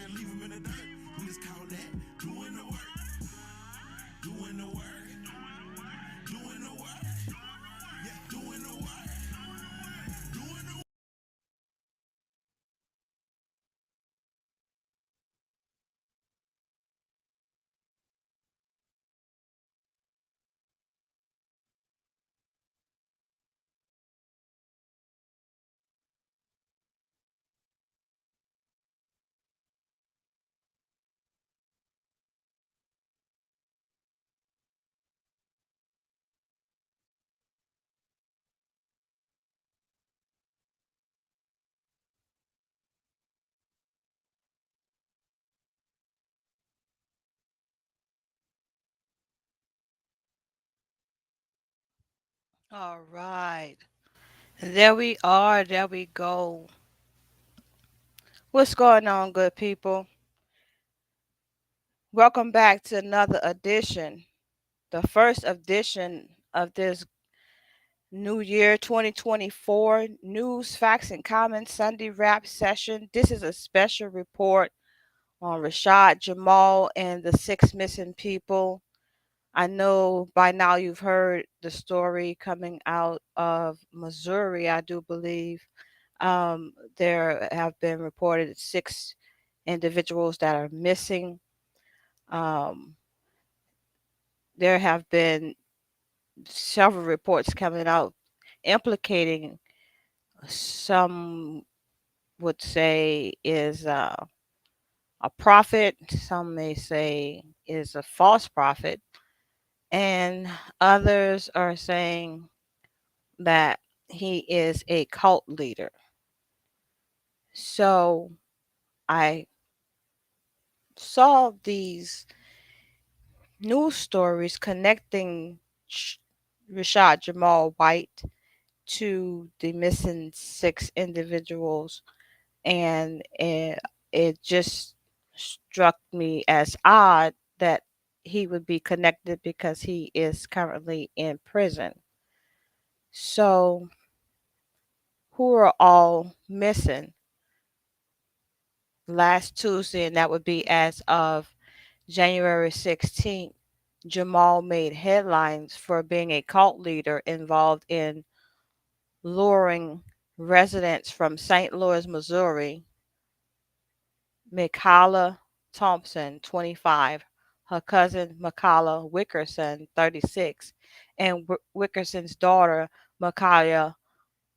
and leave them in the dirt. We just call that doing the work. Doing the work. Doing the work. Yeah, doing the work. Doing the work. All right. There we are. There we go. What's going on, good people? Welcome back to another edition, the first edition of this New Year 2024 News, Facts, and Comments Sunday Wrap session. This is a special report on Rashad Jamal and the six missing people. I know by now you've heard the story coming out of Missouri, I do believe. There have been reported six individuals that are missing. Um, there have been several reports coming out implicating some would say is a prophet, some may say is a false prophet, and others are saying that he is a cult leader. So I saw these news stories connecting Rashad Jamal White to the missing six individuals, and it just struck me as odd that he would be connected because he is currently in prison. So, who are all missing? Last Tuesday, and that would be as of January 16th, Jamal made headlines for being a cult leader involved in luring residents from St. Louis, Missouri. Mikala Thompson, 25, her cousin Mikala Wickerson, 36, and Wickerson's daughter Mikaya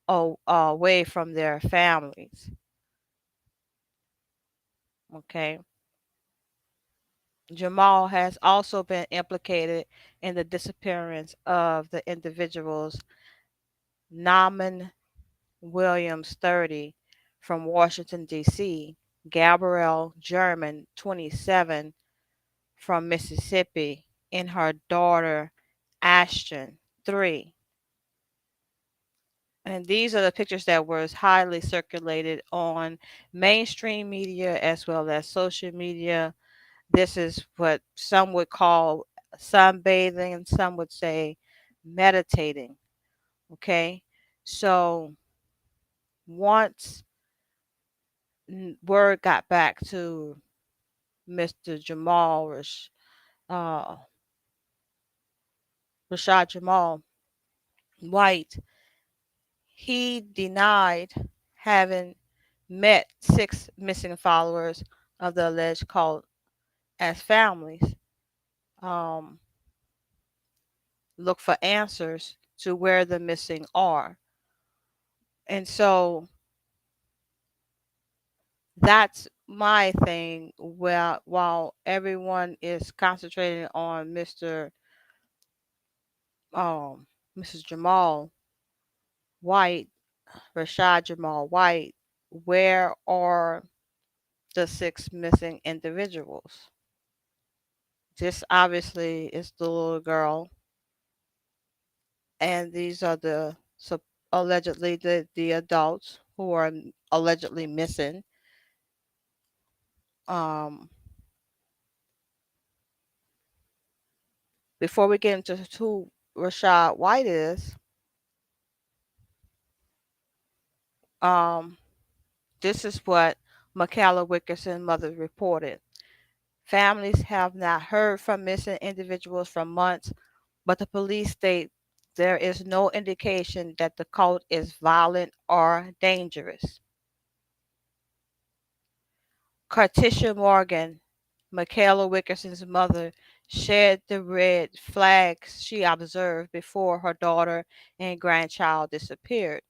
away from their families. Okay. Jamal has also been implicated in the disappearance of the individuals Naaman Williams, 30, from Washington, D.C., Gabrielle German, 27, from Mississippi, and her daughter Ashton, 3. And these are the pictures that were highly circulated on mainstream media as well as social media. This is what some would call sunbathing, and some would say meditating. Okay. So once word got back to Mr. Uh, Rashad Jamal White, he denied having met six missing followers of the alleged cult as families um, look for answers to where the missing are. And so that's my thing. While everyone is concentrating on um, Mrs. Jamal White, Rashad Jamal White, where are the six missing individuals? This obviously is the little girl, and these are allegedly the adults who are allegedly missing. Um, Before we get into who Rashad White is, um, this is what Michaela Wickerson's mother reported. Families have not heard from missing individuals for months, but the police state there is no indication that the cult is violent or dangerous. Carticia Morgan, Michaela Wickerson's mother, shared the red flags she observed before her daughter and grandchild disappeared.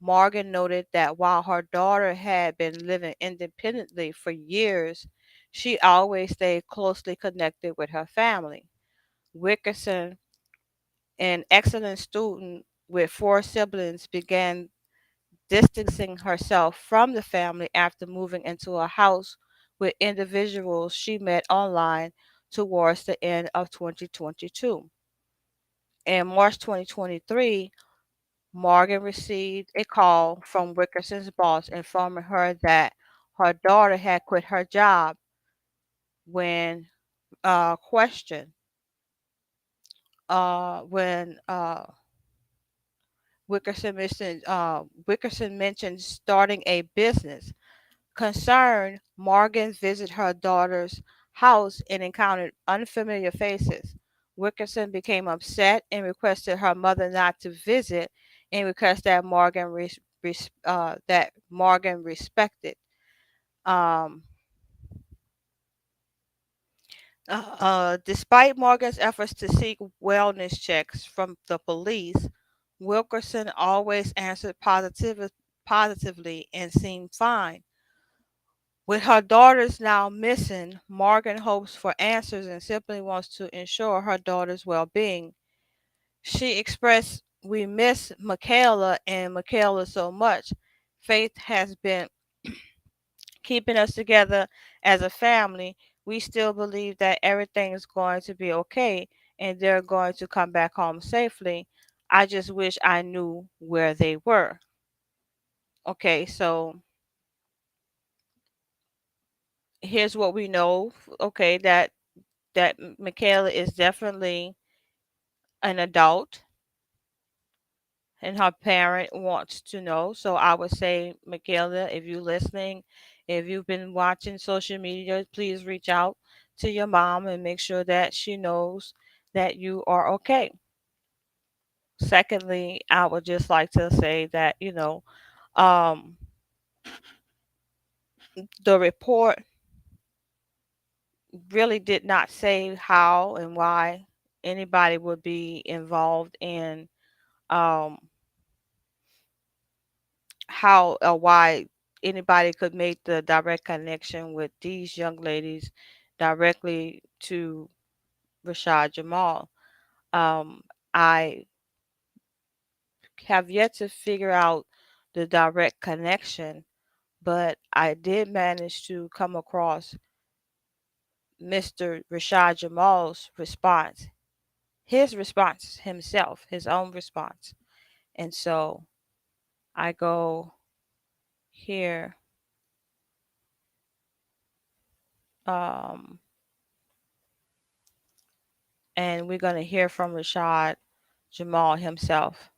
Morgan noted that while her daughter had been living independently for years, she always stayed closely connected with her family. Wickerson, an excellent student with four siblings, began distancing herself from the family after moving into a house with individuals she met online towards the end of 2022. In March 2023, Morgan received a call from Wickerson's boss informing her that her daughter had quit her job. When questioned, when Wickerson mentioned starting a business. Concerned, Morgan visited her daughter's house and encountered unfamiliar faces. Wickerson became upset and requested her mother not to visit, and requested that Morgan respected. Um, Despite Morgan's efforts to seek wellness checks from the police, Wilkerson always answered positively and seemed fine. With her daughters now missing, Morgan hopes for answers and simply wants to ensure her daughter's well being. She expressed, "We miss Michaela and Michaela so much. Faith has been keeping us together as a family. We still believe that everything is going to be okay and they're going to come back home safely. I just wish I knew where they were." Okay, so here's what we know. Okay, that Michaela is definitely an adult and her parent wants to know. So I would say, Michaela, if you're listening, if you've been watching social media, please reach out to your mom and make sure that she knows that you are okay. Secondly, I would just like to say that, um, the report really did not say how and why anybody would be involved in um, how or why anybody could make the direct connection with these young ladies directly to Rashad Jamal. Um, I have yet to figure out the direct connection, but I did manage to come across Mr. Rashad Jamal's response, his response himself, his own response. And so I go here, um, and we're going to hear from Rashad Jamal himself.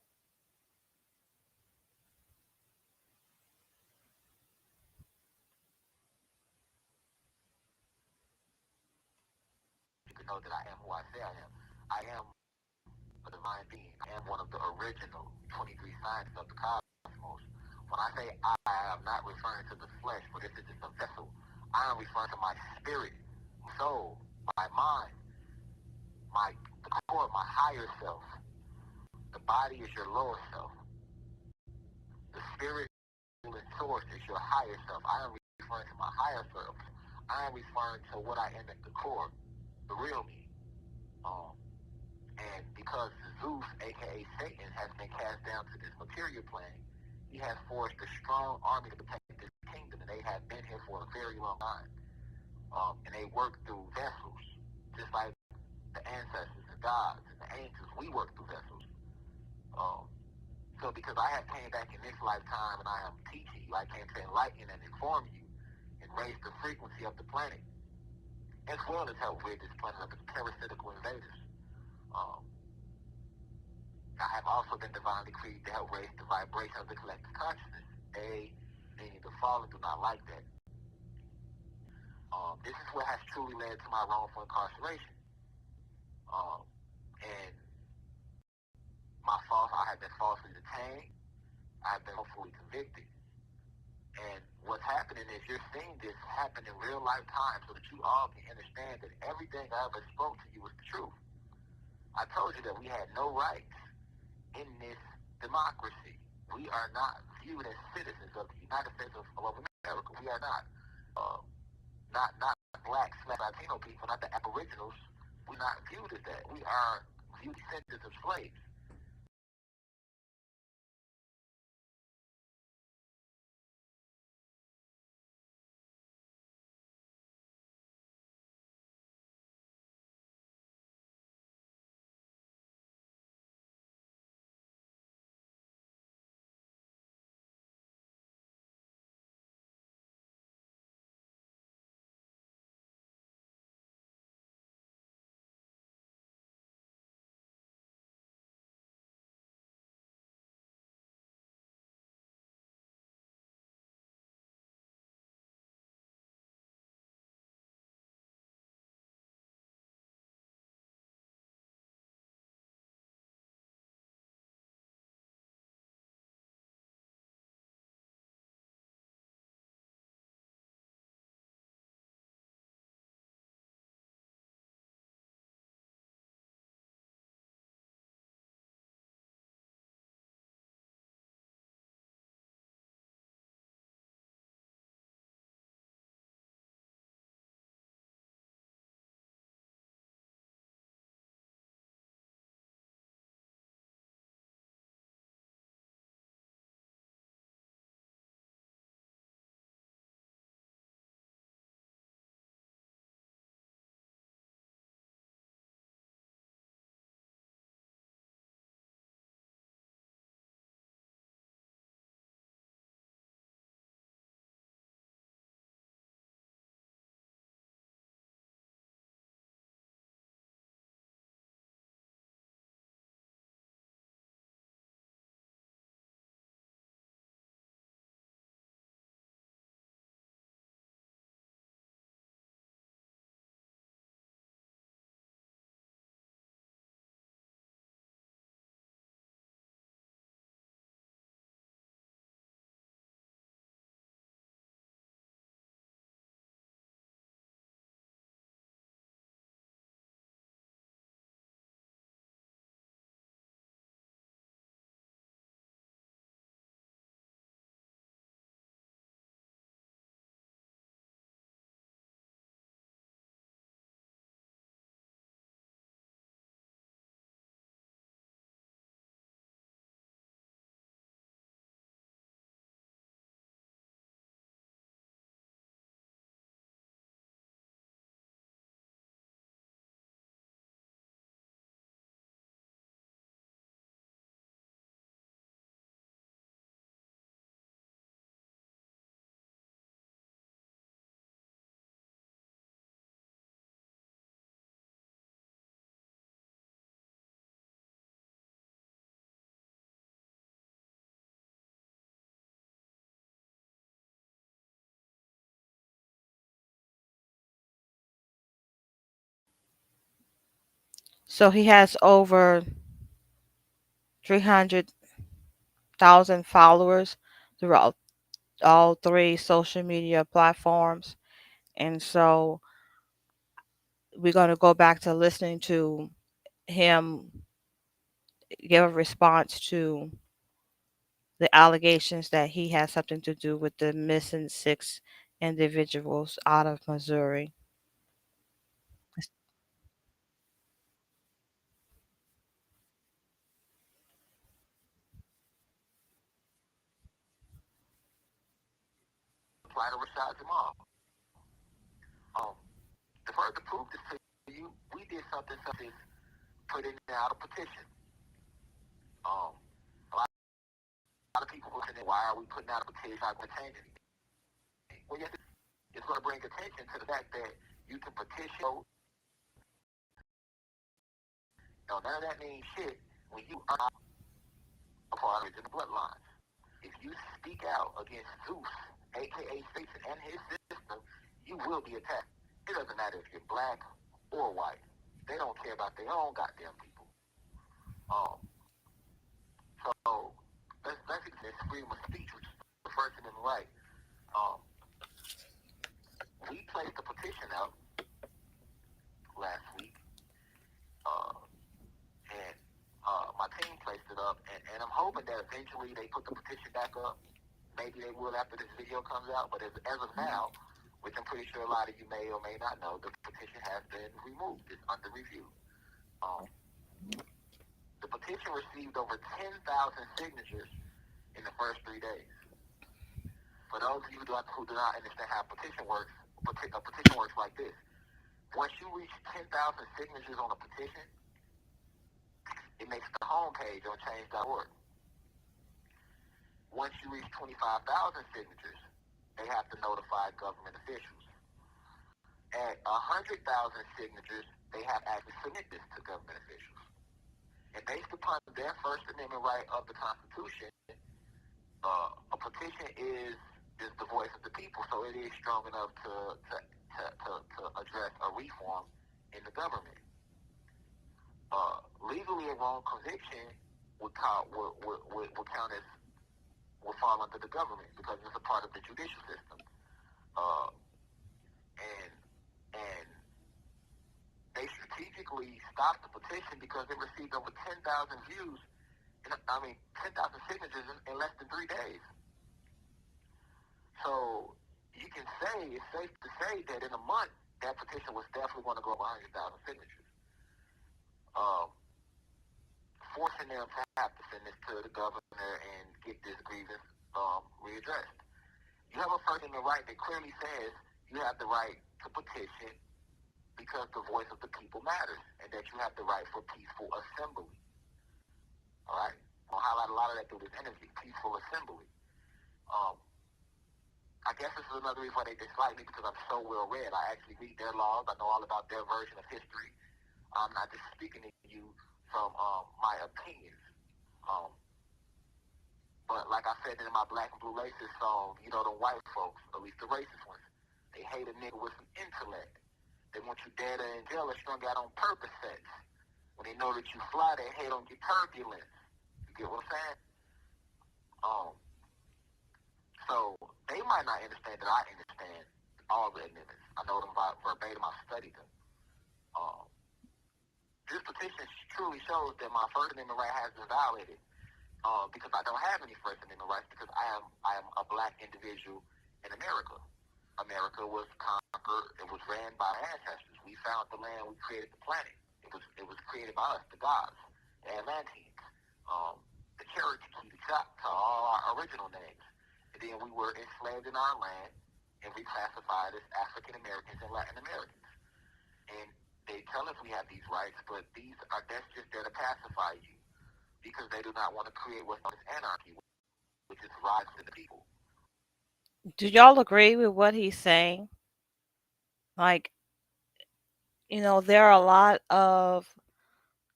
You know that I am who I say I am. I am a divine being. I am one of the original 23 signs of the cosmos. When I say I am not referring to the flesh, but this is just a vessel. I am referring to my spirit, my soul, my mind, my the core, my higher self. The body is your lower self. The spirit and source is your higher self. I am referring to my higher self. I am referring to what I am at the core, the real me. Um, And because Zeus, aka Satan, has been cast down to this material plane, he has forged a strong army to protect this kingdom, and they have been here for a very long time. And they work through vessels, just like the ancestors, the gods, and the angels. We work through vessels. Um, so because I have came back in this lifetime and I am teaching you, I came to enlighten and inform you and raise the frequency of the planet, as well as help rid this planet of its parasitical invaders. Um, I have also been divinely created to help raise the vibration of the collective consciousness. A, meaning the fallen do not like that. This is what has truly led to my wrongful incarceration. Um, and I have been falsely detained. I have been wrongfully convicted. And what's happening is you're seeing this happen in real life time so that you all can understand that everything I ever spoke to you was the truth. I told you that we had no rights in this democracy. We are not viewed as citizens of the United States of America. We are not. Not black slash Latino people, not the Aboriginals. We're not viewed as that. We are viewed descendants of slaves. So he has over 300,000 followers throughout all three social media platforms. And so we're going to go back to listening to him give a response to the allegations that he has something to do with the missing six individuals out of Missouri. Apply to Rashad Jamal. Um, to further prove this to you, we did something such as putting out a petition. A lot of people were saying, why are we putting out a petition? Not going to change anything. Well, yes, it's going to bring attention to the fact that you can petition. None of that means shit when you are a part of the bloodline. If you speak out against Zeus, aka Satan, and his system, you will be attacked. It doesn't matter if you're black or white. They don't care about their own goddamn people. Um, so let's get this freedom of speech, which is the First Amendment right. Um, we placed a petition out last week, uh, and my team placed it up, and I'm hoping that eventually they put the petition back up. Maybe they will after this video comes out, but as of now, which I'm pretty sure a lot of you may or may not know, the petition has been removed. It's under review. Um, the petition received over 10,000 signatures in the first 3 days. For those of you who do not understand how a petition works like this. Once you reach 10,000 signatures on a petition, it makes the homepage on change.org. Once you reach 25,000 signatures, they have to notify government officials. At 100,000 signatures, they have to actually submit this to government officials. And based upon their First Amendment right of the Constitution, a petition is the voice of the people, so it is strong enough to address a reform in the government. Legally, a wrong conviction would count as will fall under the government because it's a part of the judicial system. Uh, and and they strategically stopped the petition because it received over 10,000 views. 10,000 signatures in less than 3 days. So you can say, it's safe to say that in a month, that petition was definitely going to go over 100,000 signatures. Forcing them to have to send this to the governor and get this grievance readdressed. You have a First Amendment right that clearly says you have the right to petition because the voice of the people matters, and that you have the right for peaceful assembly. All right? I'll highlight a lot of that through this interview, peaceful assembly. I guess this is another reason why they dislike me, because I'm so well read. I actually read their laws. I know all about their version of history. I'm not just speaking to you from my opinions. Um, but like I said in my Black and Blue Laces song, you know, the white folks, at least the racist ones, they hate a nigga with some intellect. They want you dead or in jail or strung out on purpose sets. When they know that you fly, they hate on your turbulence. You get what I'm saying? Um, so they might not understand that I understand all the amendments. I know them verbatim. I studied them. Um, this petition truly shows that my First Amendment right has been violated because I don't have any First Amendment rights because I am a black individual in America. America was conquered. It was ran by our ancestors. We found the land. We created the planet. It was created by us, the gods, the Atlanteans, the Cherokee, the Choctaw, all our original names. And then we were enslaved in our land and reclassified as African Americans and Latin Americans. And they tell us we have these rights, but that's just there to pacify you because they do not want to create what's known as anarchy, which is rights to the people. Do y'all agree with what he's saying? Like, there are a lot of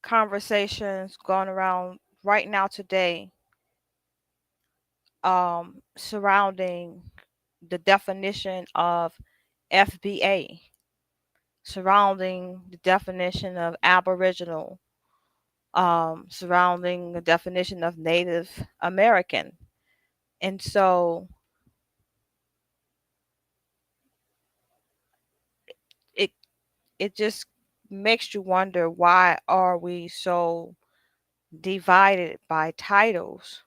conversations going around right now today surrounding the definition of FBA, surrounding the definition of Aboriginal, surrounding the definition of Native American. And so it it just makes you wonder, why are we so divided by titles?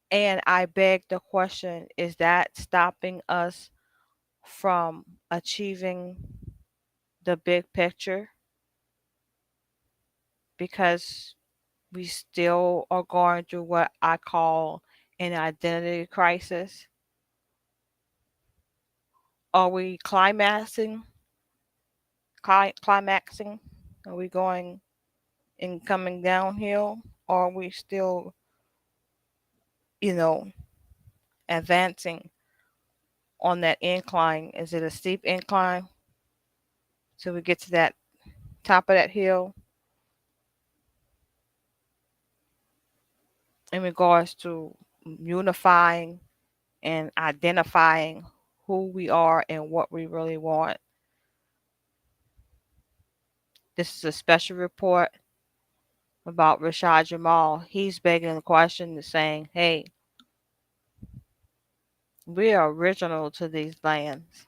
And I beg the question, is that stopping us from achieving the big picture? Because we still are going through what I call an identity crisis. Are we climaxing? Are we going and coming downhill? Or are we still, you know, advancing on that incline? Is it a steep incline till we get to that top of that hill in regards to unifying and identifying who we are and what we really want. This is a special report about Rashad Jamal. He's begging the question, saying, hey, we are original to these lands,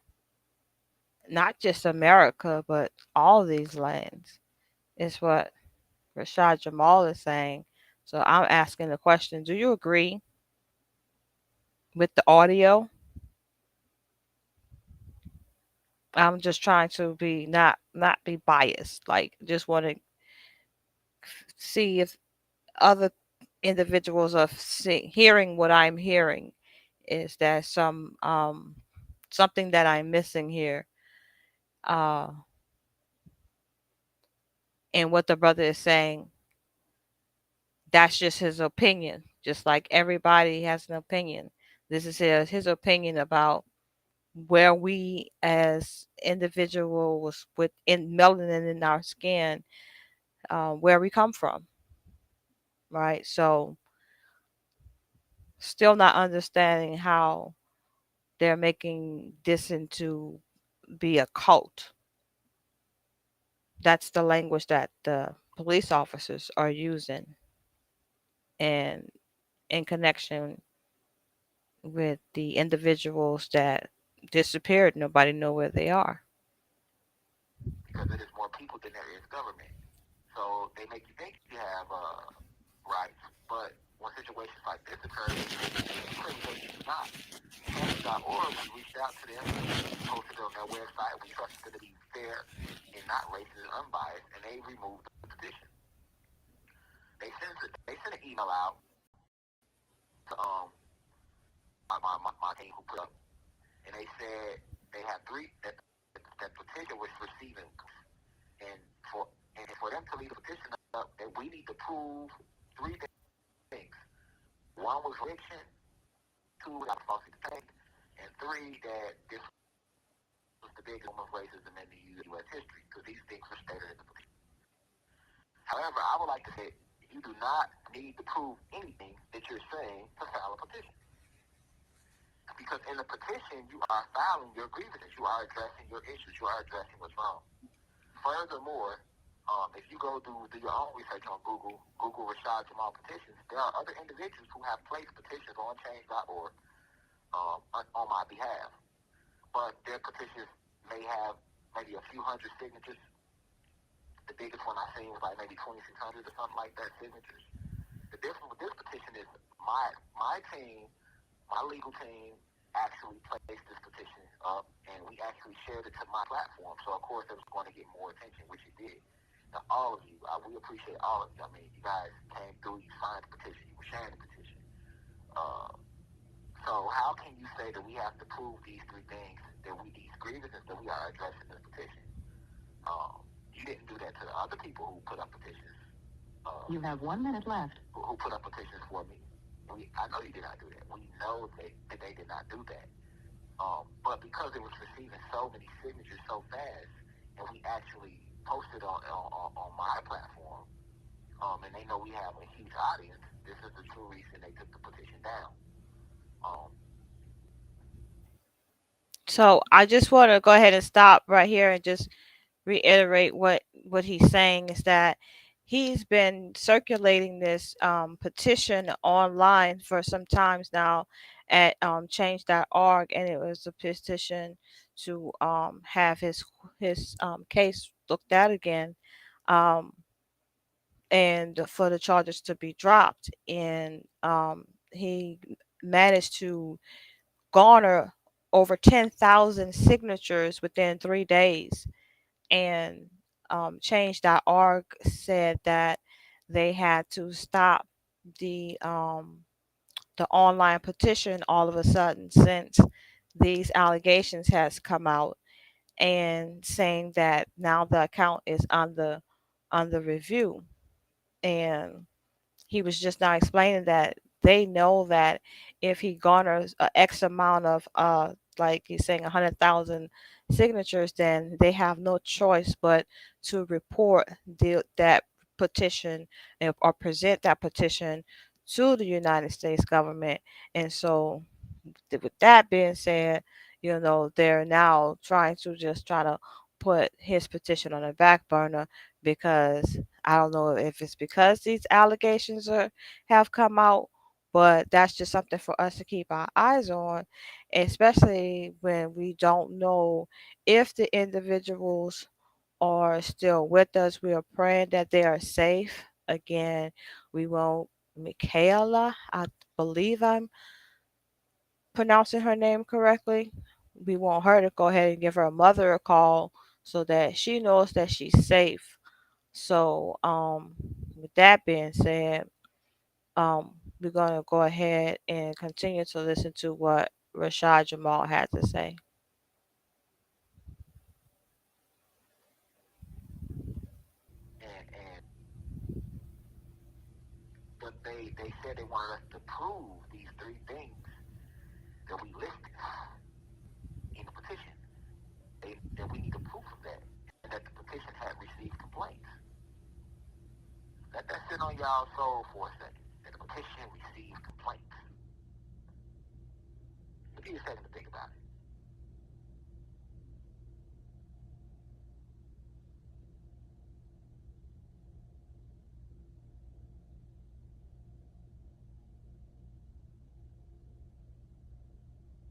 not just America, but all these lands, is what Rashad Jamal is saying. So I'm asking the question, do you agree with the audio? I'm just trying to be not be biased. Like just want to see if other individuals are hearing what I'm hearing. Is there something that I'm missing here? Uh, and what the brother is saying, that's just his opinion. Just like everybody has an opinion. This is his opinion about where we as individuals with in melanin in our skin, where we come from, right? So still not understanding how they're making this into be a cult. That's the language that the police officers are using, and in connection with the individuals that disappeared, nobody know where they are. because it is more people than there is government. So they make you think you have rights, but when situations like this occur, they clearly tell you do not. Change.org, we reached out to them, we posted it on their website, we trusted them to be fair and not racist and unbiased, and they removed the petition. They sent an email out to my team who put up, and they said they had that petition was receiving, and for for them to leave the petition up, that we need to prove three things. One was fiction, two that was falsely detained, and three that this was the biggest form of racism in the U.S. history, because these things were stated in the petition. However, I would like to say you do not need to prove anything that you're saying to file a petition. Because in the petition, you are filing your grievances. You are addressing your issues. You are addressing what's wrong. Furthermore, if you go do your own research on Google Rashad Jamal petitions, there are other individuals who have placed petitions on change.org on my behalf. But their petitions may have maybe a few hundred signatures. The biggest one I seen was like maybe 2,600 or something like that signatures. The difference with this petition is my team, my legal team, actually placed this petition up, and we actually shared it to my platform. So of course it was going to get more attention, which it did. Now all of you, we appreciate all of you. I mean, you guys came through, you signed the petition, you were sharing the petition. So how can you say that we have to prove these three things, that these grievances that we are addressing in this petition? You didn't do that to the other people who put up petitions. You have 1 minute left. Who put up petitions for me? I know you did not do that. We know that they did not do that. But because it was receiving so many signatures so fast, and we actually posted on my platform, and they know we have a huge audience, this is the true reason they took the petition down. So I just want to go ahead and stop right here and just reiterate what he's saying is that he's been circulating this petition online for some times now at change.org, and it was a petition to have his case looked at again, um, and for the charges to be dropped. And he managed to garner over 10,000 signatures within 3 days. And change.org said that they had to stop the online petition all of a sudden since these allegations has come out, and saying that now the account is under review. And he was just now explaining that they know that if he garners a X amount of like he's saying 100,000 signatures, then they have no choice but to report that petition or present that petition to the United States government. And so with that being said, they're now trying to put his petition on the back burner because I don't know if it's because these allegations have come out, but that's just something for us to keep our eyes on, especially when we don't know if the individuals are still with us. We are praying that they are safe. Again, we won't, Michaela, I believe I'm pronouncing her name correctly. We want her to go ahead and give her mother a call so that she knows that she's safe. So, with that being said, um, we're gonna go ahead and continue to listen to what Rashad Jamal had to say. and but they said they wanted us to prove these three things that we listed in the petition. That we need a proof of that, and that the petition had received complaints. Let that sit on y'all's soul for a second. That the petition received complaints. Give you a second to think about it.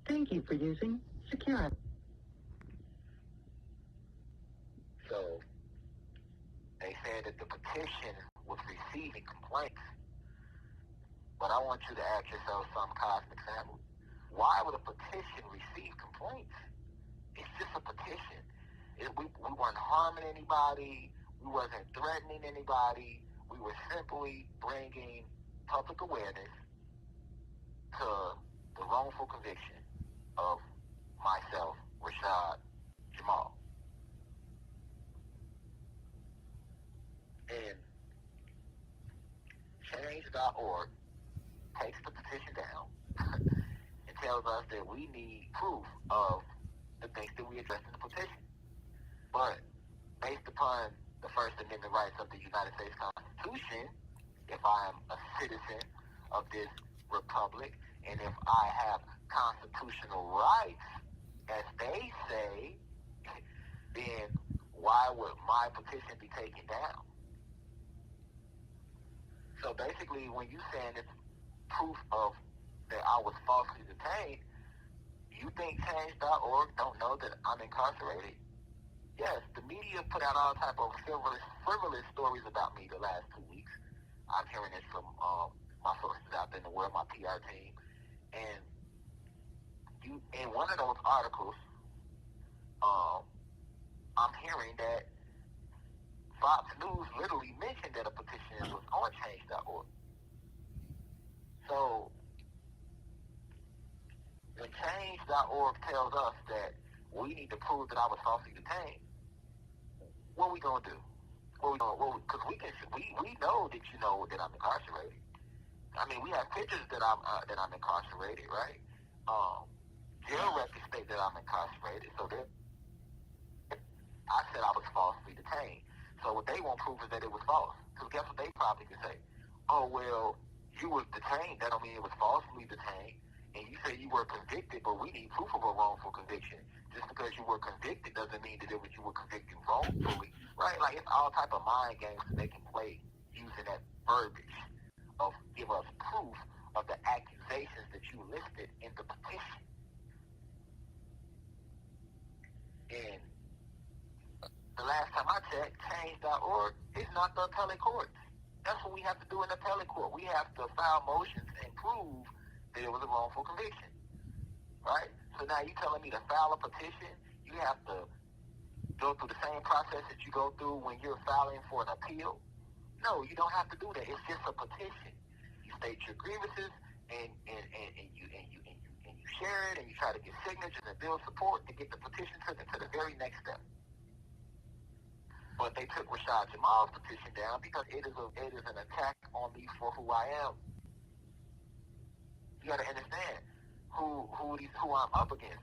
Thank you for using security. So they said that the petition was receiving complaints, but I want you to ask yourself some cosmic family. Why would a petition receive complaints? It's just a petition. We weren't harming anybody. We wasn't threatening anybody. We were simply bringing public awareness to the wrongful conviction of myself, Rashad Jamal. And change.org takes the petition down and tells us that we need proof of the things that we addressed in the petition. But based upon the First Amendment rights of the United States Constitution, if I am a citizen of this republic, and if I have constitutional rights, as they say, then why would my petition be taken down? So basically, when you saying it's proof of that I was falsely detained, you think change.org don't know that I'm incarcerated? Yes, the media put out all type of frivolous stories about me the last 2 weeks. I'm hearing this from my sources out there in the world, my PR team, and you in one of those articles, um, I'm hearing that Fox News literally mentioned that a petition was on change.org. So when change.org tells us that we need to prove that I was falsely detained, what we gonna do? Because we know that you know that I'm incarcerated. I mean, we have pictures that I'm incarcerated, right? Um, Jail records state that I'm incarcerated, so that I said I was falsely detained. So what they won't prove is that it was false. Because guess what they probably could say? Oh well, you was detained. That don't mean it was falsely detained. And you say you were convicted, but we need proof of a wrongful conviction. Just because you were convicted doesn't mean that you were convicted wrongfully, right? Like it's all type of mind games that they can play using that verbiage of give us proof of the accusations that you listed in the petition. And the last time I checked, change.org is not the appellate court. That's what we have to do in the appellate court. We have to file motions and prove that it was a wrongful conviction, right? So now you telling me to file a petition, you have to go through the same process that you go through when you're filing for an appeal? No, you don't have to do that. It's just a petition. You state your grievances and you share it and you try to get signatures and build support to get the petition to the very next step. But they took Rashad Jamal's petition down because it is an attack on me for who I am. You got to understand who I'm up against.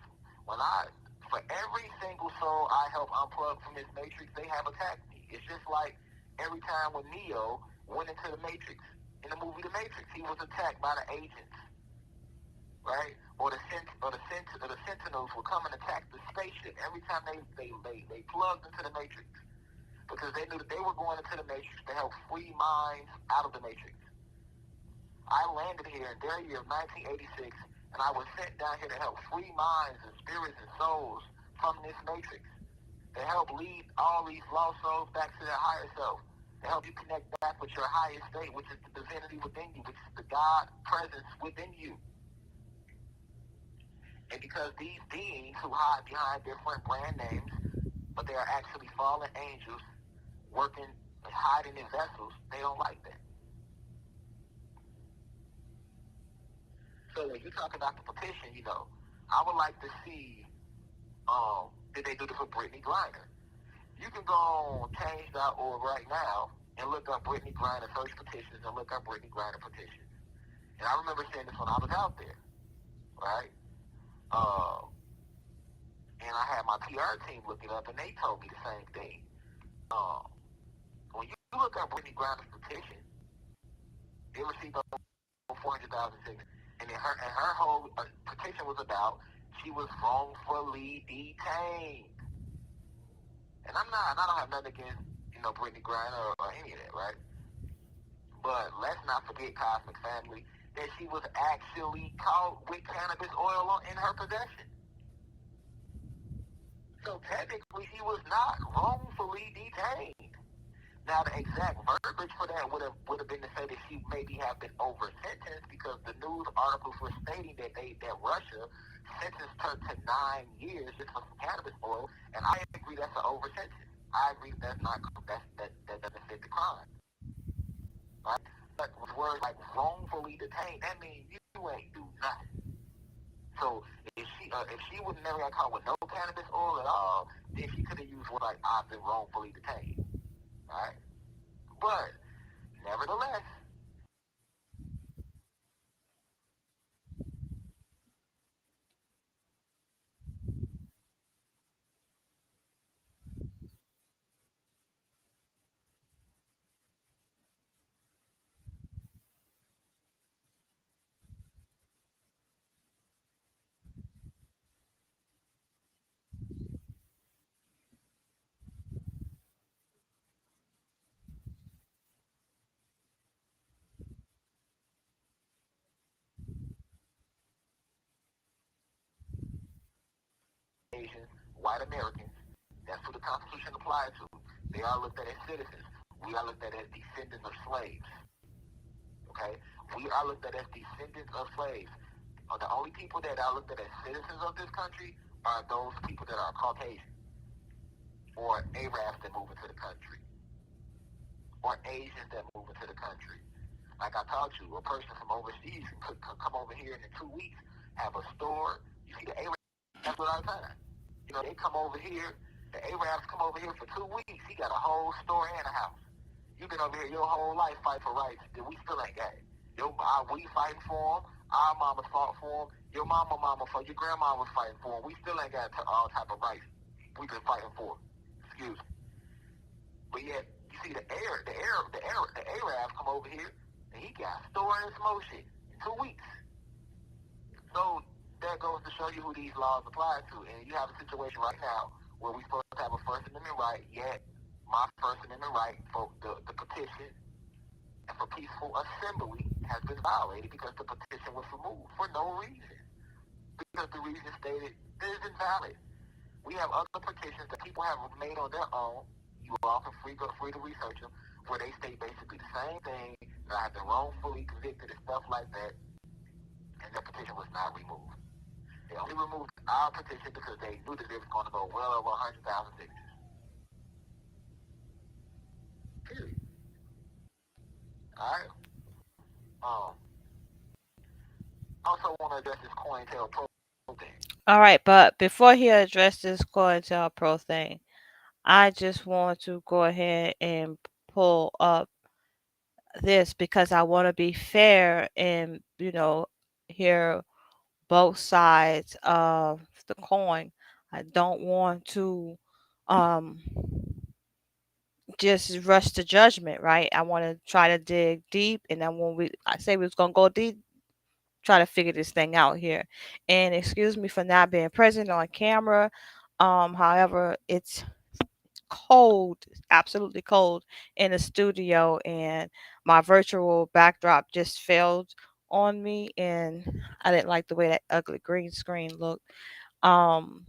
For every single soul I help unplug from this matrix, they have attacked me. It's just like every time when Neo went into the matrix in the movie The Matrix, he was attacked by the agents right? Or the Sentinels will come and attack the spaceship every time they plugged into the Matrix because they knew that they were going into the Matrix to help free minds out of the Matrix. I landed here in their year of 1986, and I was sent down here to help free minds and spirits and souls from this Matrix, to help lead all these lost souls back to their higher self, to help you connect back with your highest state, which is the divinity within you, which is the God presence within you. And because these beings who hide behind different brand names, but they are actually fallen angels working, hiding in vessels, they don't like that. So when you talk about the petition, I would like to see, did they do this for Brittany Griner? You can go on change.org right now and look up Brittany Griner search petitions and look up Brittany Griner petitions. And I remember saying this when I was out there, right? Uh, and I had my PR team look it up, and they told me the same thing. Uh, when you look up Brittany Griner's petition, it received over 400,000 signatures. And her whole petition was about she was wrongfully detained. And I don't have nothing against, Brittany Griner or any of that, right? But let's not forget, Cosmic Family, that she was actually caught with cannabis oil in her possession. So technically, she was not wrongfully detained. Now, the exact verbiage for that would have been to say that she maybe have been over sentenced because the news articles were stating that Russia sentenced her to 9 years just for some cannabis oil, and I agree that's an over sentence. I agree that's not that doesn't fit the crime, right? But with words like wrongfully detained, that means you ain't do nothing. So if she would never got caught with no cannabis oil at all, then she could have used what like I've been wrongfully detained, right? But nevertheless, Asians, white Americans, that's who the Constitution applies to. They are looked at as citizens. We are looked at as descendants of slaves. Okay? We are looked at as descendants of slaves. The only people that are looked at as citizens of this country are those people that are Caucasian or Arabs that move into the country or Asians that move into the country. Like I taught you, a person from overseas could come over here and in 2 weeks have a store. You see the Arabs that's what I time. They come over here. The Arabs come over here for 2 weeks. He got a whole store and a house. You've been over here your whole life fighting for rights. Then we still ain't got it. We fighting for them. Our mama fought for them. Your mama fought. Your grandma was fighting for them. We still ain't got all type of rights we've been fighting for. Excuse me. But yet, you see the Arabs come over here, and he got a store and some more shit in 2 weeks. So that goes to show you who these laws apply to. And you have a situation right now where we're supposed to have a First Amendment right, yet my First Amendment right for the petition and for peaceful assembly has been violated because the petition was removed for no reason. Because the reason stated is invalid. We have other petitions that people have made on their own. You all can free to research them, where they state basically the same thing, that I have been wrongfully convicted and stuff like that, and their petition was not removed. They only removed our petition because they knew that it was going to go well over 100,000 signatures. Period. All right. Also want to address this COINTELPRO thing. All right, but before he addresses this COINTELPRO thing, I just want to go ahead and pull up this because I want to be fair and, hear both sides of the coin. I don't want to um, just rush to judgment, right? I want to try to dig deep, and then when I say we was gonna go deep, try to figure this thing out here. And excuse me for not being present on camera. However, it's cold, absolutely cold in the studio, and my virtual backdrop just failed on me, and I didn't like the way that ugly green screen looked.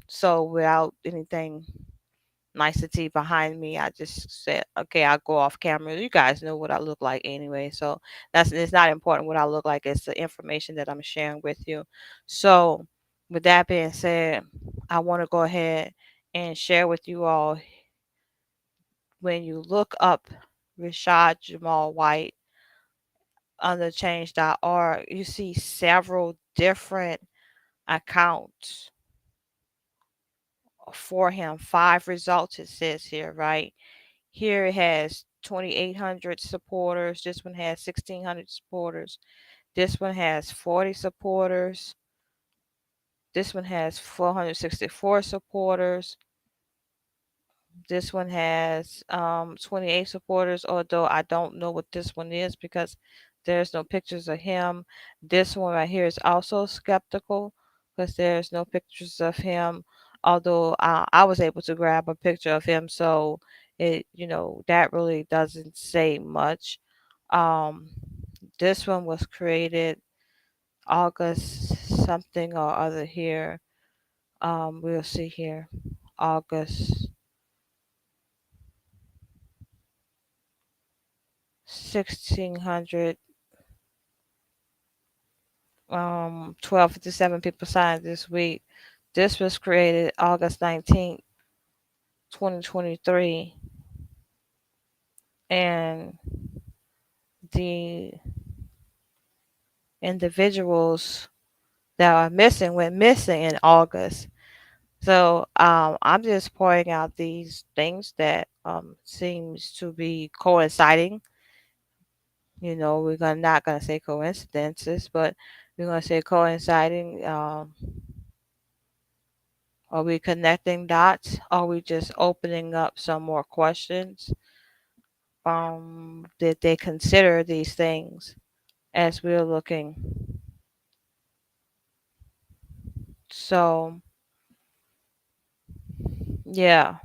So without anything nicety behind me, I just said, okay, I'll go off camera. You guys know what I look like anyway, so that's it's not important what I look like. It's the information that I'm sharing with you. So with that being said, I want to go ahead and share with you all, when you look up Rashad Jamal White under change.org, you see several different accounts for him. 5 results, it says here, right? Here it has 2,800 supporters. This one has 1,600 supporters. This one has 40 supporters. This one has 464 supporters. This one has 28 supporters, although I don't know what this one is because there's no pictures of him. This one right here is also skeptical because there's no pictures of him, although I was able to grab a picture of him, so that really doesn't say much. Um, this one was created August something or other here. We'll see here. August 1600, 1257 people signed this week. This was created August 19th, 2023, and the individuals that are missing went missing in August. So I'm just pointing out these things that seems to be coinciding. We're not gonna say coincidences, but we're gonna say coinciding. Are we connecting dots? Are we just opening up some more questions? Did they consider these things as we're looking? So, yeah.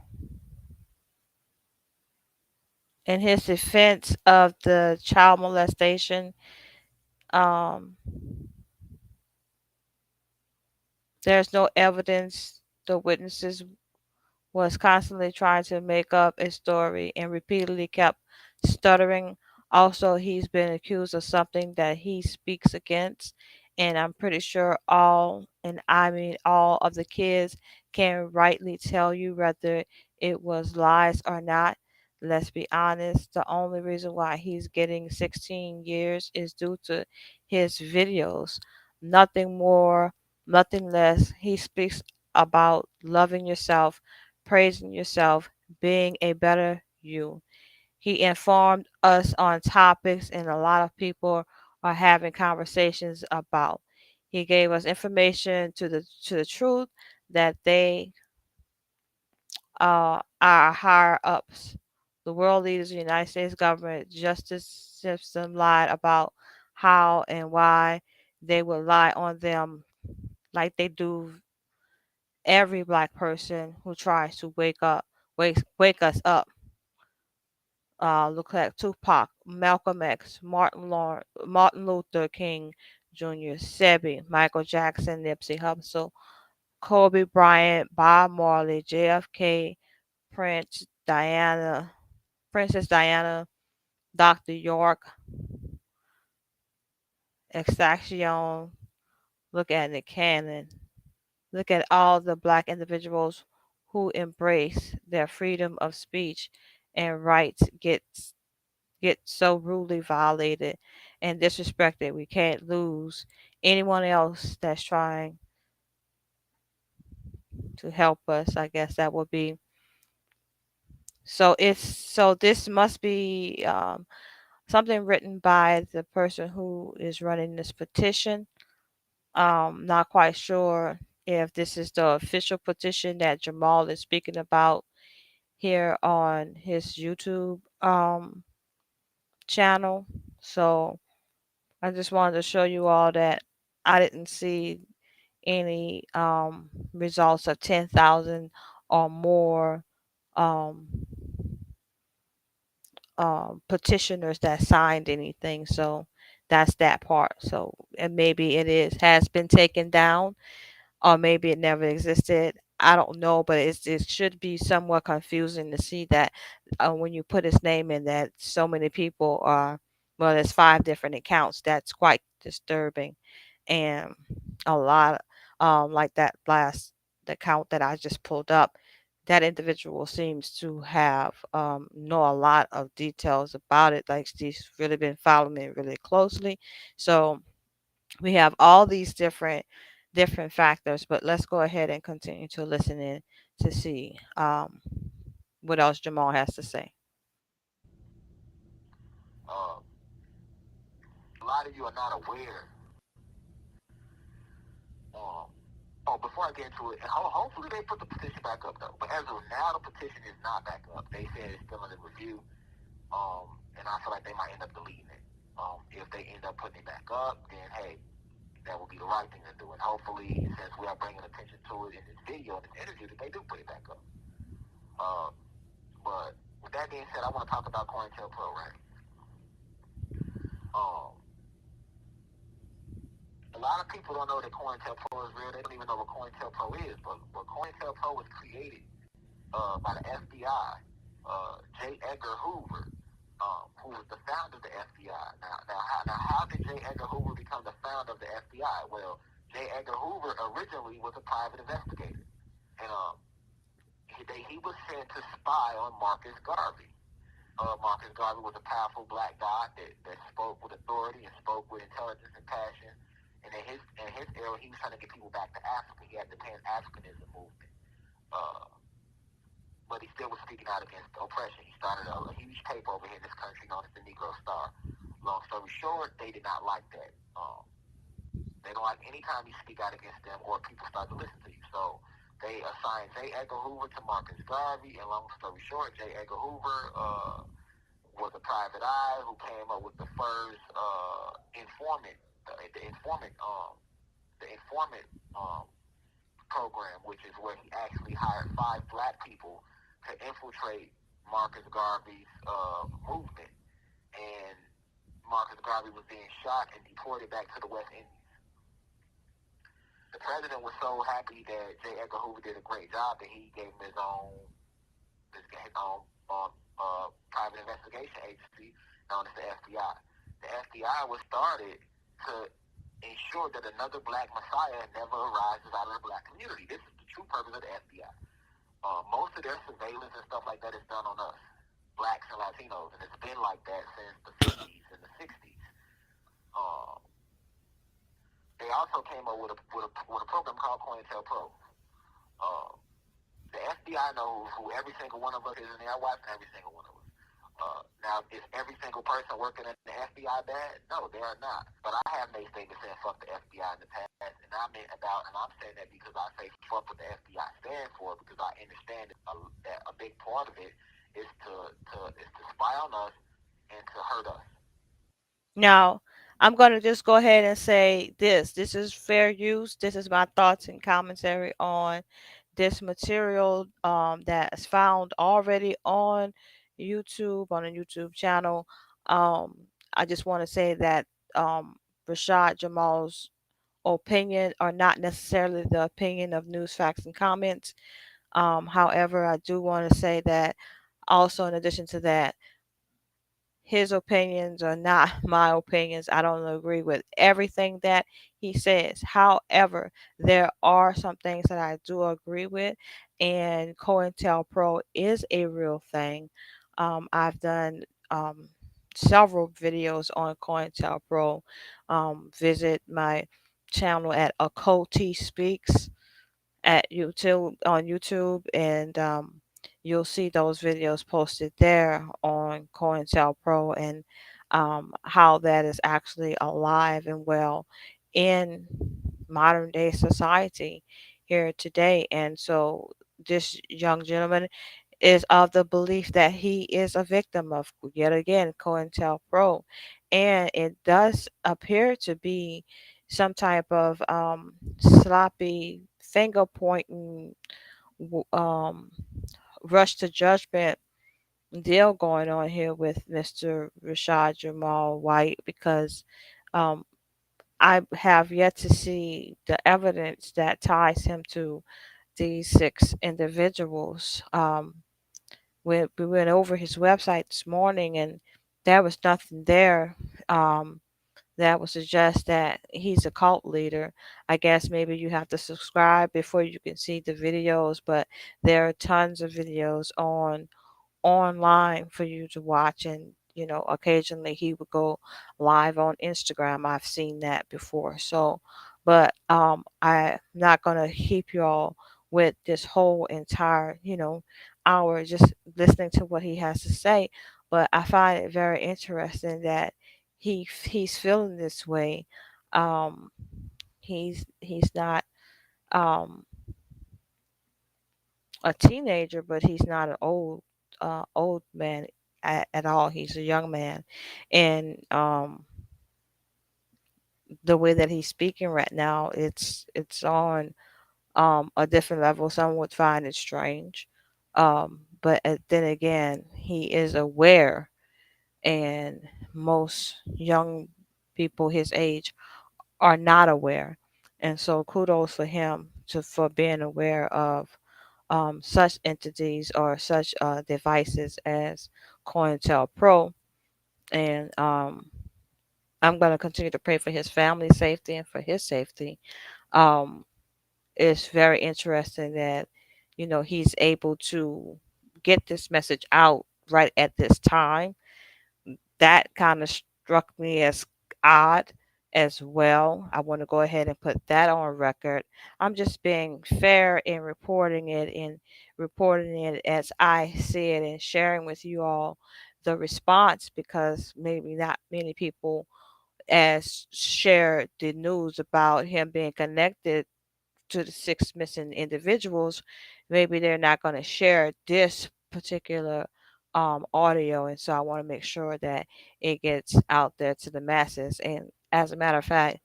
In his defense of the child molestation, um, there's no evidence. The witnesses was constantly trying to make up a story and repeatedly kept stuttering. Also, he's been accused of something that he speaks against, and I'm pretty sure all, and I mean all of the kids can rightly tell you whether it was lies or not. Let's be honest, the only reason why he's getting 16 years is due to his videos. Nothing more, nothing less. He speaks about loving yourself, praising yourself, being a better you. He informed us on topics and a lot of people are having conversations about. He gave us information to the truth that they are higher ups. The world leaders, the United States government, justice system lied about how and why they would lie on them like they do every black person who tries to wake us up. Look at Tupac, Malcolm X, Martin Luther King Jr., Sebi, Michael Jackson, Nipsey Hussle, Kobe Bryant, Bob Marley, JFK, Princess Diana, Dr. York, Extraction. Look at Nick Cannon. Look at all the black individuals who embrace their freedom of speech and rights get so rudely violated and disrespected. We can't lose anyone else that's trying to help us. I guess that would be so. This must be something written by the person who is running this petition. Not quite sure if this is the official petition that Jamal is speaking about here on his YouTube channel. So I just wanted to show you all that I didn't see any results of 10,000 or more um, petitioners that signed anything. So that's that part. So and maybe it is has been taken down, or maybe it never existed. I don't know, but it should be somewhat confusing to see that when you put his name in, that so many people are. Well, there's 5 different accounts. That's quite disturbing, and a lot, like that last the account that I just pulled up. That individual seems to have know a lot of details about it. Like he's really been following it really closely. So we have all these different factors, but let's go ahead and continue to listen in to see what else Jamal has to say. Uh, a lot of you are not aware. Um, oh, before I get into it, and hopefully they put the petition back up though. But as of now, the petition is not back up. They said it's still under review. And I feel like they might end up deleting it. If they end up putting it back up, then hey, that would be the right thing to do. And hopefully, since we are bringing attention to it in this video, in this interview, that they do put it back up. Uh, but with that being said, I want to talk about COINTELPRO, right? Um, a lot of people don't know that COINTELPRO is real. They don't even know what COINTELPRO is. But COINTELPRO was created by the FBI, J. Edgar Hoover, who was the founder of the FBI. How did J. Edgar Hoover become the founder of the FBI? Well, J. Edgar Hoover originally was a private investigator, and he was sent to spy on Marcus Garvey. Marcus Garvey was a powerful black guy that spoke with authority and spoke with intelligence and passion. And in his era, he was trying to get people back to Africa. He had the Pan Africanism movement. Uh, but he still was speaking out against oppression. He started a huge paper over here in this country known as the Negro Star. Long story short, they did not like that. They don't like anytime you speak out against them or people start to listen to you. So they assigned J. Edgar Hoover to Marcus Garvey, and long story short, J. Edgar Hoover was a private eye who came up with the first informant, the informant, the informant program, which is where he actually hired 5 black people to infiltrate Marcus Garvey's movement. And Marcus Garvey was being shot and deported back to the West Indies. The president was so happy that J. Edgar Hoover did a great job that he gave him his own private investigation agency known as the FBI. The FBI was started to ensure that another black messiah never arises out of the black community. This is the true purpose of the FBI. Most of their surveillance and stuff like that is done on us, blacks and Latinos, and it's been like that since the 50s and the 60s. Uh, they also came up with a program called COINTELPRO. Uh, the FBI knows who every single one of us is, and they are watching every single one of us. Now, is every single person working at the FBI bad? No, they are not. But I have made statements saying fuck the FBI in the past, and I'm saying that because I say fuck what the FBI stands for, because I understand that a big part of it is to spy on us and to hurt us. Now, I'm going to just go ahead and say this. This is fair use. This is my thoughts and commentary on this material that is found already on YouTube, on a YouTube channel. Um, I just want to say that um, Rashad Jamal's opinion are not necessarily the opinion of News, Facts, and Comments. However, I do want to say that also, in addition to that, his opinions are not my opinions. I don't agree with everything that he says. However, there are some things that I do agree with, and COINTELPRO is a real thing. I've done several videos on COINTELPRO. Visit my channel at Occulty Speaks at YouTube on YouTube, and you'll see those videos posted there on COINTELPRO, and how that is actually alive and well in modern day society here today. And so this young gentleman is of the belief that he is a victim of, yet again, COINTELPRO, and it does appear to be some type of sloppy finger pointing, rush to judgment deal going on here with Mr. Rashad Jamal White, because um, I have yet to see the evidence that ties him to these six individuals. We went over his website this morning, and there was nothing there um, that would suggest that he's a cult leader. I guess maybe you have to subscribe before you can see the videos, but there are tons of videos online for you to watch. And occasionally he would go live on Instagram. I've seen that before. So but I'm not going to keep you all with this whole entire hour just listening to what he has to say. But I find it very interesting that he's feeling this way. Um he's not um a teenager, but he's not an old man at all. He's a young man, and the way that he's speaking right now, it's on a different level. Some would find it strange, but then again, he is aware, and most young people his age are not aware, and so kudos for him for being aware of such entities or such devices as COINTELPRO. And I'm going to continue to pray for his family's safety and for his safety. Um, it's very interesting that, he's able to get this message out right at this time. That kind of struck me as odd as well. I want to go ahead and put that on record. I'm just being fair in reporting it as I see it and sharing with you all the response, because maybe not many people as shared the news about him being connected to the six missing individuals. Maybe they're not going to share this particular audio, and so I want to make sure that it gets out there to the masses. And as a matter of fact,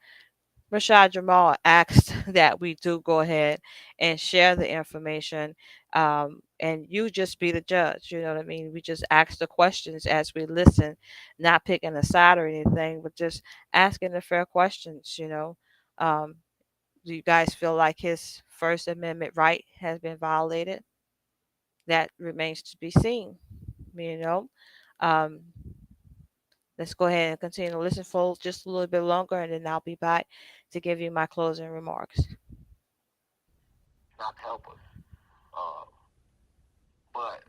Rashad Jamal asked that we do go ahead and share the information, and you just be the judge. You know what I mean? We just ask the questions as we listen, not picking a side or anything, but just asking the fair questions. Um, do you guys feel like his First Amendment right has been violated? That remains to be seen. You know, um, let's go ahead and continue to listen for just a little bit longer, and then I'll be back to give you my closing remarks. not to help us. But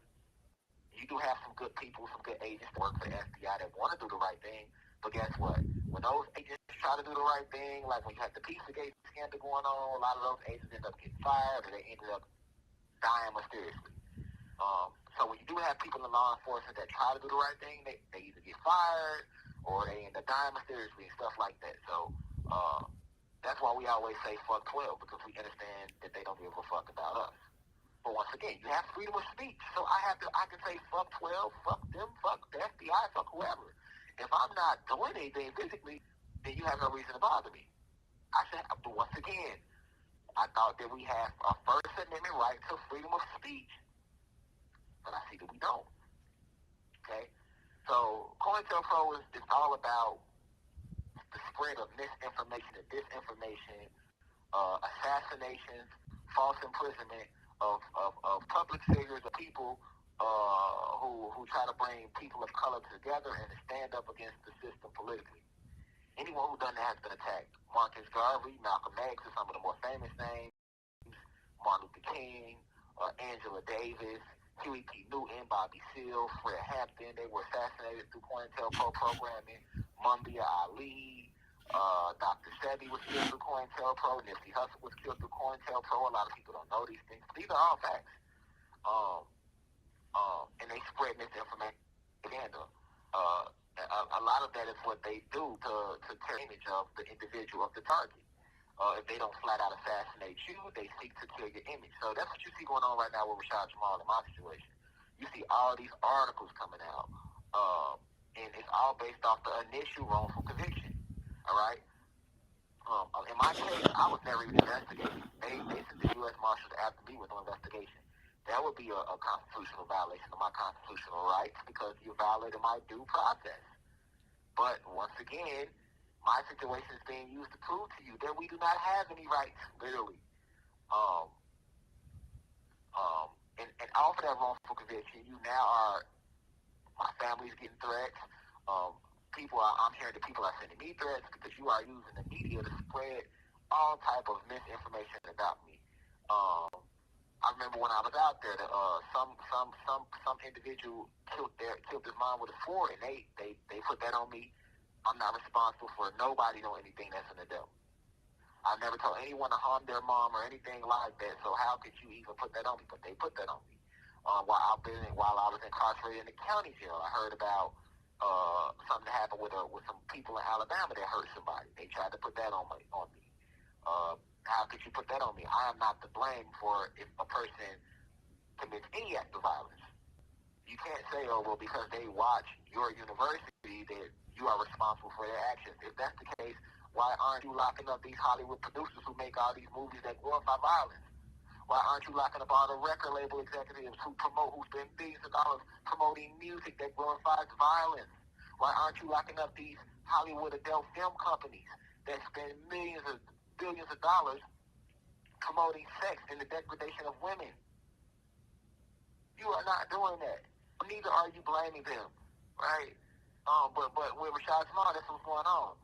you do have some good people, some good agents that work for the FBI that want to do the right thing. But guess what? When those agents try to do the right thing, like when you had the Pizzagate scandal going on, a lot of those agents end up getting fired, or they ended up dying mysteriously. So when you do have people in law enforcement that try to do the right thing, they either get fired or they end up dying mysteriously and stuff like that. So that's why we always say fuck 12, because we understand that they don't give a fuck about us. But once again, you have freedom of speech. So I can say fuck 12, fuck them, fuck the FBI, fuck whoever. If I'm not doing anything physically, then you have no reason to bother me. I said, but once again, I thought that we have a First Amendment right to freedom of speech, but I see that we don't. Okay? So COINTELPRO is all about the spread of misinformation and disinformation, assassinations, false imprisonment of public figures, of people who try to bring people of color together and to stand up against the system politically. Anyone who done that has been attacked. Marcus Garvey, Malcolm X are some of the more famous names. Martin Luther King, Angela Davis, Huey P. Newton, Bobby Seale, Fred Hampton. They were assassinated through COINTELPRO programming. Mumbia Ali, Dr. Sebi was killed through COINTELPRO. Nipsey Hussle was killed through COINTELPRO. A lot of people don't know these things. These are all facts. Um, and they spread misinformation propaganda. A lot of that is what they do to tear image of the individual, of the target. If they don't flat out assassinate you, they seek to kill your image. So that's what you see going on right now with Rashad Jamal in my situation. You see all these articles coming out, and it's all based off the initial wrongful conviction. All right. In my case, I was never even investigated. They sent the U.S. Marshals after me with no investigation. That would be a constitutional violation of my constitutional rights because you violated my due process. But once again, my situation is being used to prove to you that we do not have any rights, literally. Um, and off of that wrongful conviction, you now are, my family's getting threats. I'm hearing that people are sending me threats because you are using the media to spread all type of misinformation about me. Um, I remember when I was out there, some individual killed his mom with a sword, and they put that on me. I'm not responsible for nobody knowing anything that's an adult. I never told anyone to harm their mom or anything like that. So how could you even put that on me? But they put that on me. While I was incarcerated in the county jail, I heard about something that happened with some people in Alabama that hurt somebody. They tried to put that on me. How could you put that on me? I am not to blame for if a person commits any act of violence. You can't say, oh, well, because they watch your university, that you are responsible for their actions. If that's the case, why aren't you locking up these Hollywood producers who make all these movies that glorify violence? Why aren't you locking up all the record label executives who spend billions of dollars promoting music that glorifies violence? Why aren't you locking up these Hollywood adult film companies that spend millions of billions of dollars promoting sex and the degradation of women? You are not doing that. Neither are you blaming them, right? But with Rashad Jamal, that's what's going on.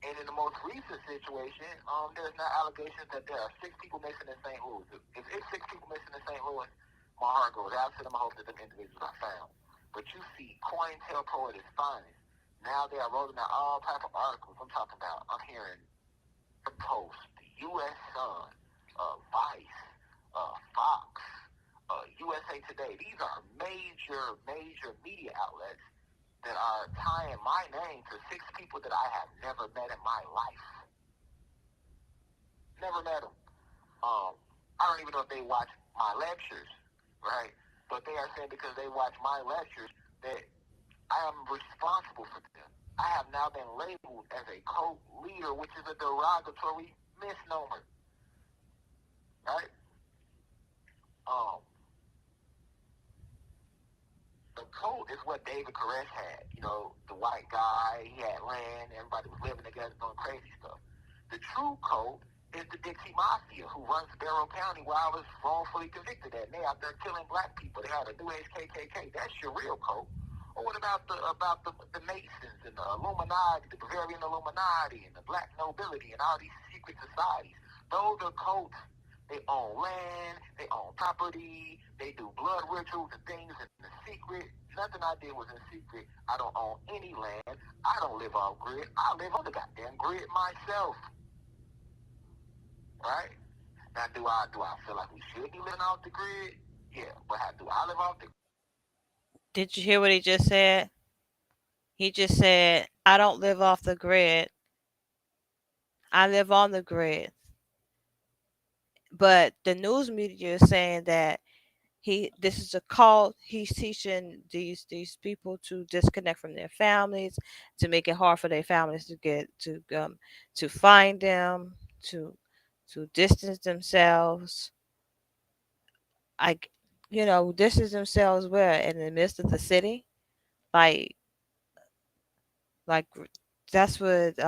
And in the most recent situation, there's now allegations that there are 6 people missing in St. Louis. If it's 6 people missing in St. Louis, my heart goes out to them. I hope that them individuals are found. But you see, COINTELPRO at its finest. Now they are rolling out all type of articles. I'm hearing the Post, the U.S. Sun, Vice, Fox, USA Today. These are major media outlets that are tying my name to 6 people that I have never met in my life. Never met them. I don't even know if they watch my lectures, right? But they are saying because they watch my lectures that I am responsible for them. I have now been labeled as a cult leader, which is a derogatory misnomer, right? Um, the cult is what David Koresh had. You know, the white guy, he had land, everybody was living together doing crazy stuff. The true cult is the Dixie Mafia, who runs Barrow County where I was wrongfully convicted at. And they out there killing black people. They had a New Age KKK. That's your real cult. Or what about the Masons and the Illuminati, the Bavarian Illuminati and the black nobility and all these secret societies? Those are cults. They own land, they own property, they do blood rituals and things in the secret. Nothing I did was in secret. I don't own any land. I don't live off grid. I live on the goddamn grid myself. Right? Now do I feel like we should be living off the grid? Yeah, but how do I live off the Did you hear what he just said? He just said, I don't live off the grid. I live on the grid. But the news media is saying that this is a cult. He's teaching these people to disconnect from their families, to make it hard for their families to get to find them, to distance themselves. Like, distance themselves where, in the midst of the city, like like that's what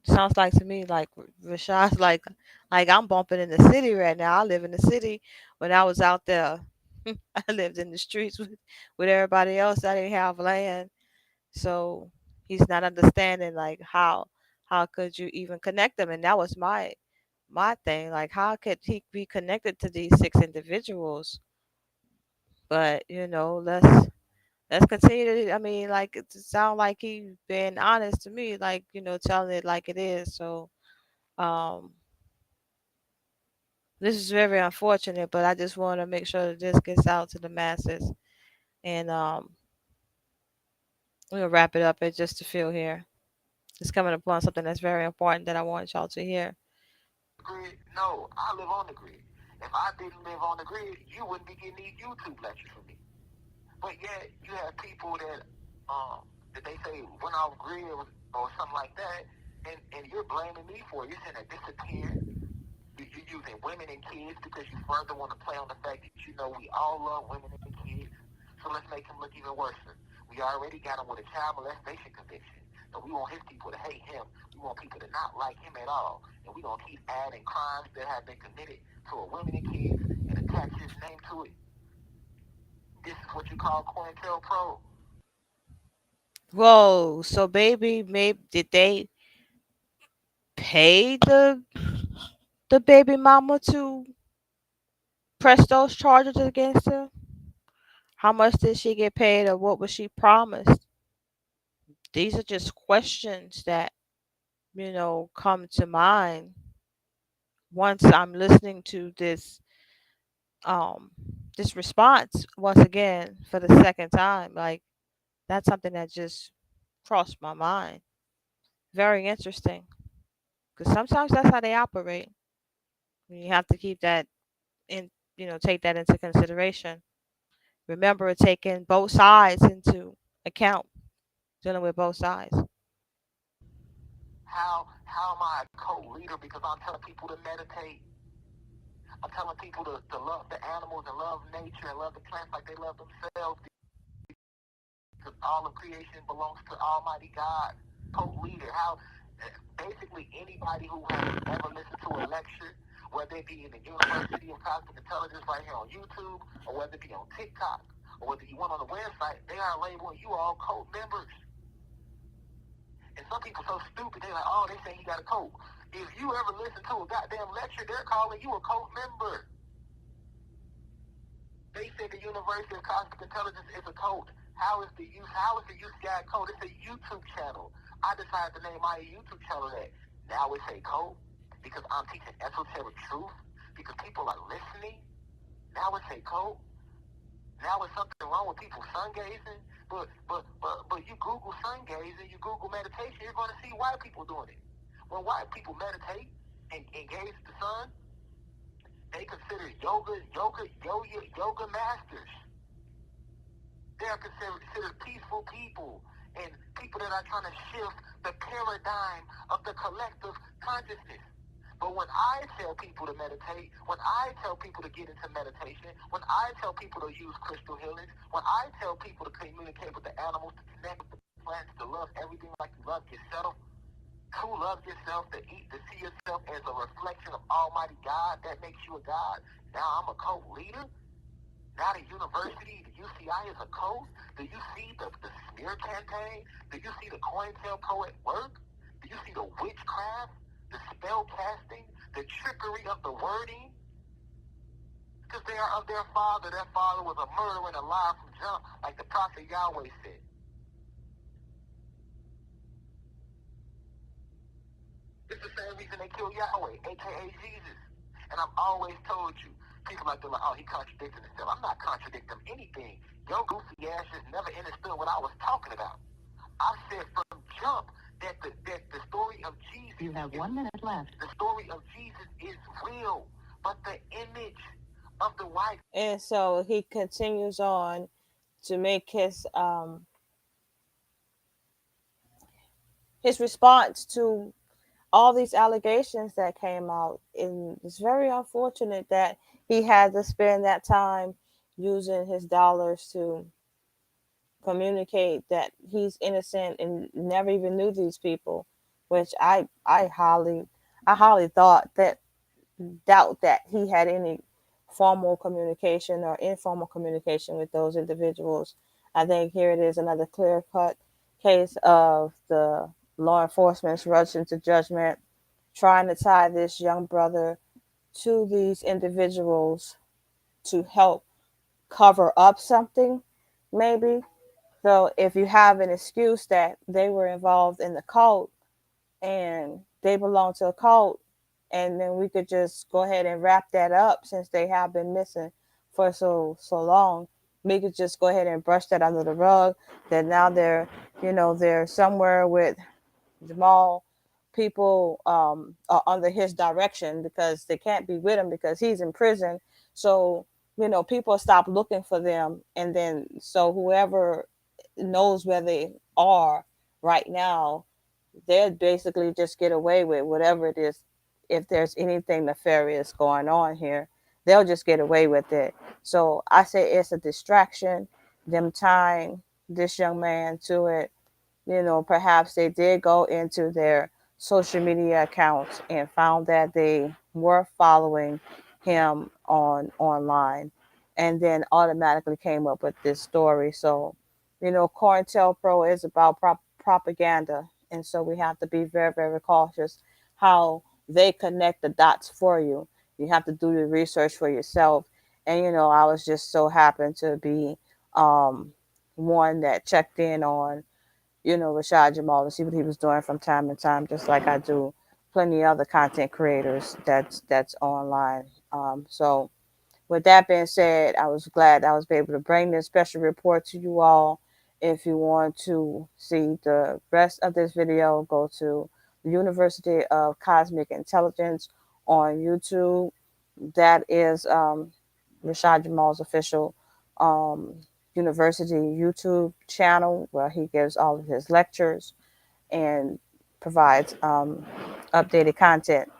sounds like to me. Like Rashad's like I'm bumping in the city right now. I live in the city. When I was out there, I lived in the streets with everybody else. I didn't have land, so he's not understanding like how could you even connect them? And that was my thing. Like, how could he be connected to these 6 individuals? But let's continue to. I mean, like, it sound like he been honest to me, like, telling it like it is. So um this is very unfortunate, but I just want to make sure that this gets out to the masses. And we'll wrap it up at just a few here. It's coming upon something that's very important that I want y'all to hear. grid? No, I live on the grid. If I didn't live on the grid, you wouldn't be getting these YouTube lectures from me. But yet you have people that they say went off grid or something like that. And you're blaming me for it. You're saying that disappearance. You're using women and kids because you further want to play on the fact that you know we all love women and kids. So let's make him look even worse. We already got him with a child molestation conviction. So we want his people to hate him. We want people to not like him at all. And we're going to keep adding crimes that have been committed to a women and kids and attach his name to it. This is what you call COINTELPRO. Whoa, so baby, maybe did they pay the baby mama to press those charges against her? How much did she get paid, or what was she promised? These are just questions that come to mind once I'm listening to um this response once again for the second time. Like, that's something that just crossed my mind. Very interesting, because sometimes that's how they operate. You have to keep that in, take that into consideration. Remember taking both sides into account, dealing with both sides. How am I a co-leader? Because I'm telling people to meditate. I'm telling people to love the animals and love nature and love the plants like they love themselves, because all of creation belongs to Almighty God. Co-leader. How basically anybody who has ever listened to a lecture, whether it be in the University of Cosmic Intelligence right here on YouTube, or whether it be on TikTok, or whether you went on the website, they are labeling you all cult members. And some people so stupid, they're like, oh, they say he got a cult. If you ever listen to a goddamn lecture, they're calling you a cult member. They say the University of Cosmic Intelligence is a cult. How is the UCI cult? It's a YouTube channel. I decided to name my YouTube channel that. Now it's a cult because I'm teaching esoteric truth, because people are listening. Now it's a cult. Now it's something wrong with people sun gazing. But you Google sun gazing, you Google meditation, you're gonna see white people doing it. When white people meditate and gaze at the sun, they consider yoga masters. They are considered peaceful people and people that are trying to shift the paradigm of the collective consciousness. But when I tell people to meditate, when I tell people to get into meditation, when I tell people to use crystal healings, when I tell people to communicate with the animals, to connect with the plants, to love everything like you love yourself, to love yourself, to eat, to see yourself as a reflection of Almighty God, that makes you a God. Now I'm a cult leader. Now the university, the UCI is a cult. Do you see the smear campaign? Do you see the COINTELPRO at work? Do you see the witchcraft, the spell casting, the trickery of the wording? Because they are of their father. Their father was a murderer and a liar from jump, like the prophet Yahweh said. It's the same reason they killed Yahweh, aka Jesus. And I've always told you, people like, they're like, oh, he contradicting himself. I'm not contradicting anything. Your goofy ass just never understood what I was talking about. I said from jump that the story of Jesus. You have 1 minute left. The story of Jesus is real, but the image of the wife. And so he continues on to make his response to all these allegations that came out. And it's very unfortunate that he had to spend that time using his dollars to communicate that he's innocent and never even knew these people, which I highly thought that doubt that he had any formal communication or informal communication with those individuals. I think here it is, another clear cut case of the law enforcement's rushing to judgment, trying to tie this young brother to these individuals to help cover up something, maybe. So if you have an excuse that they were involved in the cult and they belong to a cult, and then we could just go ahead and wrap that up since they have been missing for so long. We could just go ahead and brush that under the rug. That now they're somewhere with Jamal. People are under his direction because they can't be with him because he's in prison. So people stop looking for them, and then so whoever knows where they are right now they'd basically just get away with whatever it is. If there's anything nefarious going on here, they'll just get away with it. So I say it's a distraction, them tying this young man to it. Perhaps they did go into their social media accounts and found that they were following him online, and then automatically came up with this story. So, COINTELPRO is about propaganda, and so we have to be very, very cautious how they connect the dots for you. You have to do the research for yourself. And I was just so happened to be um, one that checked in on Rashad Jamal to see what he was doing from time to time, just like I do plenty of other content creators that's online. So with that being said, I was glad I was able to bring this special report to you all. If you want to see the rest of this video, go to the University of Cosmic Intelligence on YouTube. That is Rashad Jamal's official um, university YouTube channel where he gives all of his lectures and provides updated content.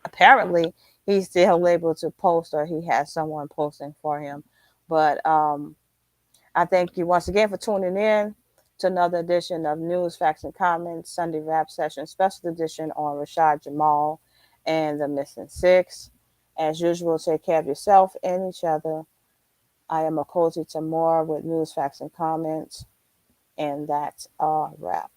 Apparently, he's still able to post, or he has someone posting for him. But I thank you once again for tuning in to another edition of News, Facts, and Comments Sunday Rap Session, special edition on Rashad Jamal and the Missing Six. As usual, take care of yourself and each other. I am Okozi Tamor with News, Facts, and Comments, and that's a wrap.